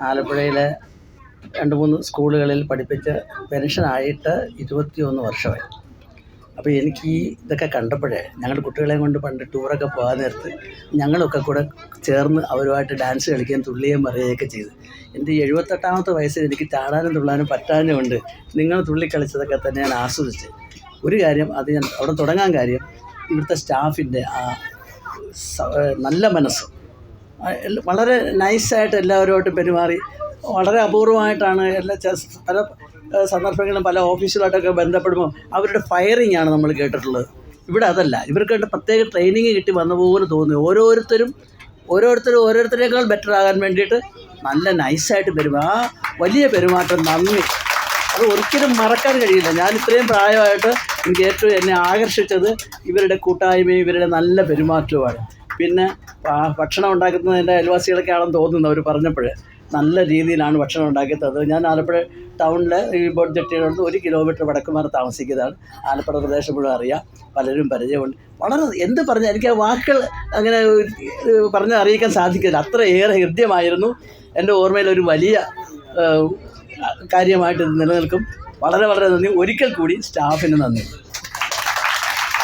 ആലപ്പുഴയിലെ 2-3 സ്കൂളുകളിൽ പഠിപ്പിച്ച് പെൻഷനായിട്ട് 21 വർഷമായി. അപ്പോൾ എനിക്ക് ഇതൊക്കെ കണ്ടപ്പോഴേ ഞങ്ങളുടെ കുട്ടികളെയും കൊണ്ട് പണ്ട് ടൂറൊക്കെ പോകാൻ നേരത്ത് ഞങ്ങളൊക്കെ കൂടെ ചേർന്ന് അവരുമായിട്ട് ഡാൻസ് കളിക്കുകയും തുള്ളുകയും പറയുകയൊക്കെ ചെയ്തു. എൻ്റെ 78ാമത്തെ വയസ്സിൽ എനിക്ക് ചാടാനും തുള്ളാനും പറ്റാനും ഉണ്ട്. നിങ്ങൾ തുള്ളിക്കളിച്ചതൊക്കെ തന്നെ ഞാൻ ആസ്വദിച്ച്. ഒരു കാര്യം അത് ഞാൻ അവിടെ തുടങ്ങാൻ കാര്യം ഇവിടുത്തെ സ്റ്റാഫിൻ്റെ നല്ല മനസ്സ്, വളരെ നൈസായിട്ട് എല്ലാവരുമായിട്ടും പെരുമാറി. വളരെ അപൂർവമായിട്ടാണ് പല സന്ദർഭങ്ങളിലും പല ഓഫീസുകളായിട്ടൊക്കെ ബന്ധപ്പെടുമ്പോൾ അവരുടെ ഫയറിംഗ് ആണ് നമ്മൾ കേട്ടിട്ടുള്ളത്. ഇവിടെ അതല്ല. ഇവർക്ക് പ്രത്യേക ട്രെയിനിങ് കിട്ടി വന്ന പോലെ തോന്നി. ഓരോരുത്തരേക്കാൾ ബെറ്റർ ആകാൻ വേണ്ടിയിട്ട് നല്ല നൈസായിട്ട് ആ വലിയ പെരുമാറ്റം, നന്ദി, അത് ഒരിക്കലും മറക്കാൻ കഴിയില്ല. ഞാൻ ഇത്രയും പ്രായമായിട്ട് എനിക്ക് ഏറ്റവും എന്നെ ആകർഷിച്ചത് ഇവരുടെ കൂട്ടായ്മയും ഇവരുടെ നല്ല പെരുമാറ്റവുമാണ്. പിന്നെ ഭക്ഷണം ഉണ്ടാക്കുന്നത് എൻ്റെ അയൽവാസികളൊക്കെ ആണെന്ന് തോന്നുന്നു. അവർ പറഞ്ഞപ്പോൾ നല്ല രീതിയിലാണ് ഭക്ഷണം ഉണ്ടാക്കിയത്. ഞാൻ ആലപ്പുഴ ടൗണിൽ ഈ ബോട്ട് ജെട്ടിയോട് 1 കിലോമീറ്റർ വടക്കുമാറി താമസിക്കുന്നതാണ്. ആലപ്പുഴ പ്രദേശം മുഴുവൻ അറിയാം, പലരും പരിചയമുണ്ട്. വളരെ എന്ത് പറഞ്ഞാൽ എനിക്ക് ആ വാക്കുകൾ അങ്ങനെ പറഞ്ഞ് അറിയിക്കാൻ സാധിക്കില്ല. അത്രയേറെ ഹൃദ്യമായിരുന്നു. എൻ്റെ ഓർമ്മയിൽ ഒരു വലിയ കാര്യമായിട്ട് നിലനിൽക്കും. വളരെ വളരെ നന്ദി. ഒരിക്കൽ കൂടി സ്റ്റാഫിന് നന്ദി.